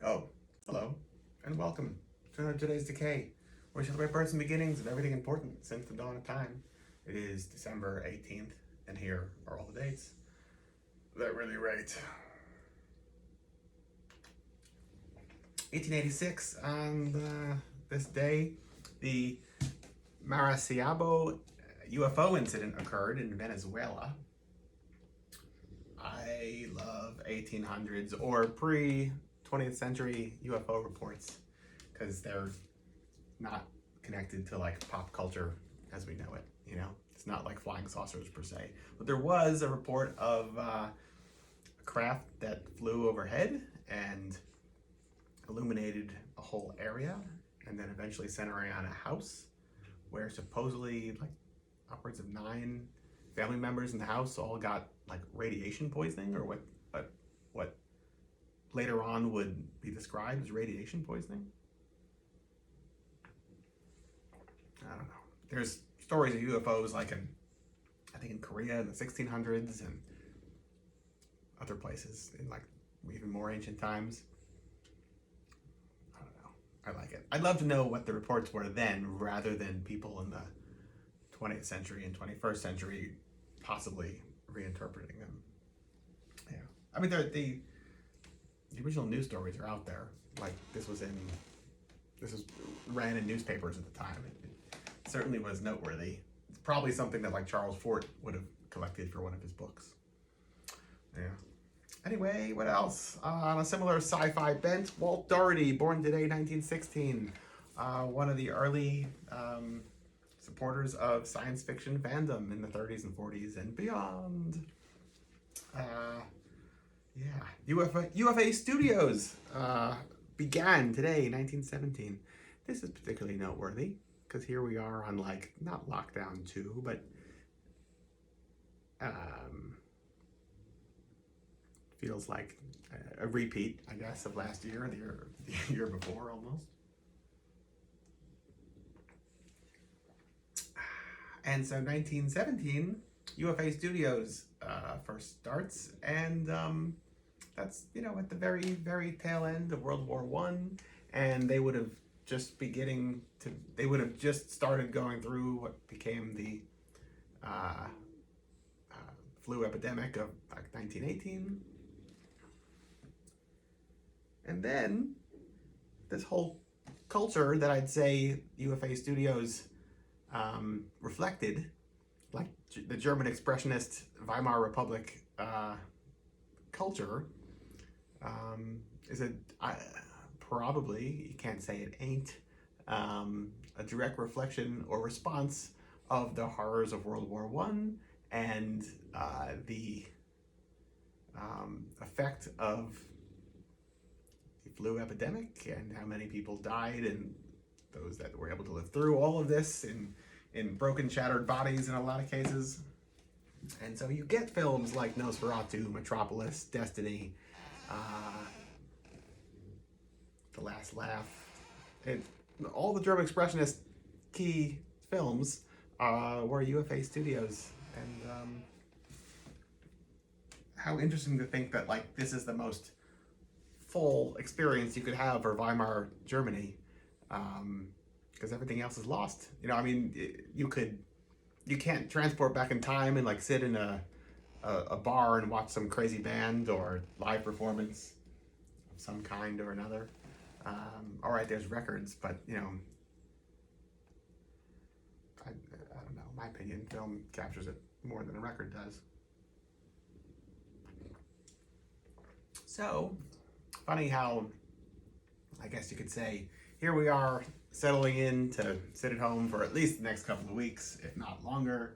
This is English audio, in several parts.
Oh, hello, and welcome to today's Decay, where we celebrate births and beginnings of everything important since the dawn of time. It is December 18th, and here are all the dates that really rate. 1886, on this day, the Maracaibo UFO incident occurred in Venezuela. I love 1800s or pre-20th century UFO reports because they're not connected to like pop culture as we know it, you know? It's not like flying saucers per se. But there was a report of a craft that flew overhead and illuminated a whole area and then eventually centering on a house where supposedly like upwards of 9 family members in the house all got like radiation poisoning, or what later on would be described as radiation poisoning. I don't know. There's stories of UFOs like I think in Korea in the 1600s and other places in like even more ancient times. I don't know. I like it. I'd love to know what the reports were then rather than people in the 20th century and 21st century possibly reinterpreting them. Yeah. I mean, the original news stories are out there. Like this was ran in newspapers at the time. It certainly was noteworthy. It's probably something that like Charles Fort would have collected for one of his books. Yeah. Anyway, what else? On a similar sci-fi bent, Walt Doherty, born today, 1916. One of the early supporters of science fiction fandom in the 30s and 40s and beyond. UFA Studios began today, 1917. This is particularly noteworthy because here we are on like not lockdown 2, but feels like a repeat, I guess, of last year, the year before almost. And so 1917, UFA Studios first starts, and that's, you know, at the very, very tail end of World War One, and they would have just started going through what became the flu epidemic of like 1918. And then this whole culture that I'd say UFA Studios reflected, like the German expressionist Weimar Republic culture, is probably, you can't say it ain't, a direct reflection or response of the horrors of World War One and the effect of the flu epidemic and how many people died and those that were able to live through all of this in broken, shattered bodies in a lot of cases. And so you get films like Nosferatu, Metropolis, Destiny, The Last Laugh, and all the German expressionist key films were UFA Studios. And how interesting to think that like this is the most full experience you could have for Weimar Germany, because everything else is lost. You know, I mean, you can't transport back in time and like sit in a bar and watch some crazy band or live performance of some kind or another. All right, there's records, but you know, I don't know. In my opinion, film captures it more than a record does. So, funny how, I guess you could say, here we are settling in to sit at home for at least the next couple of weeks, if not longer.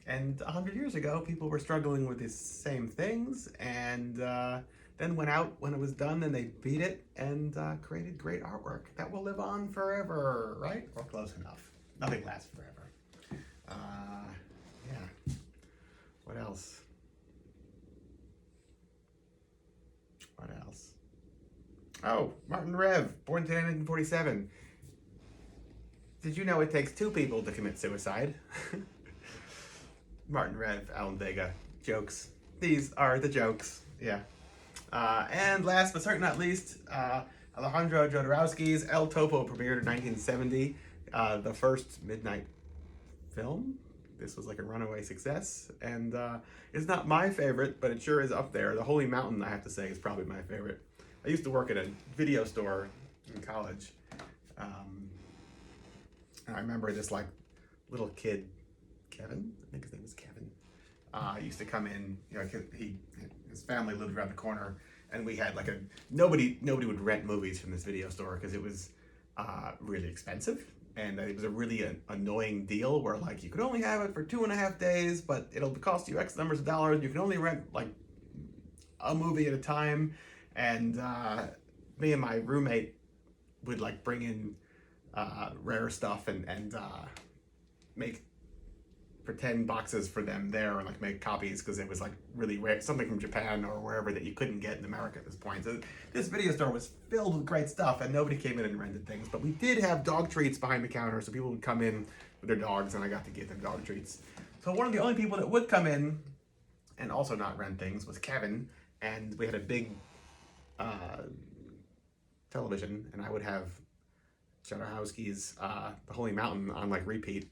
And 100 years ago, people were struggling with these same things, and then went out when it was done and they beat it and created great artwork that will live on forever, right? Or close enough. Nothing lasts forever. Yeah. What else? What else? Oh, Martin Rev, born today, 1947. Did you know it takes 2 people to commit suicide? Martin Rev, Alan Vega, jokes. These are the jokes. Yeah. And last but certainly not least, Alejandro Jodorowsky's El Topo premiered in 1970, the first midnight film. This was like a runaway success, and it's not my favorite, but it sure is up there. The Holy Mountain, I have to say, is probably my favorite. I used to work at a video store in college, and I remember this like little kid, Kevin, I think his name was Kevin, used to come in. You know, his family lived around the corner, and we had like nobody would rent movies from this video store because it was really expensive. And it was a really annoying deal where like you could only have it for 2.5 days, but it'll cost you X numbers of dollars. You can only rent like a movie at a time. And me and my roommate would like bring in rare stuff and make pretend boxes for them there and like make copies because it was like really rare, something from Japan or wherever that you couldn't get in America at this point. So this video store was filled with great stuff and nobody came in and rented things, but we did have dog treats behind the counter, so people would come in with their dogs and I got to give them dog treats. So one of the only people that would come in and also not rent things was Kevin, and we had a big television, and I would have Jodorowsky's The Holy Mountain on like repeat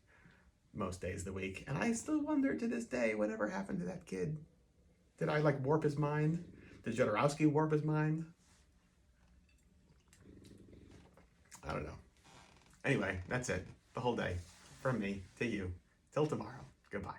most days of the week, and I still wonder to this day whatever happened to that kid. Did I like warp his mind? Did Jodorowsky warp his mind? I don't know. Anyway, that's it. The whole day. From me to you. Till tomorrow. Goodbye.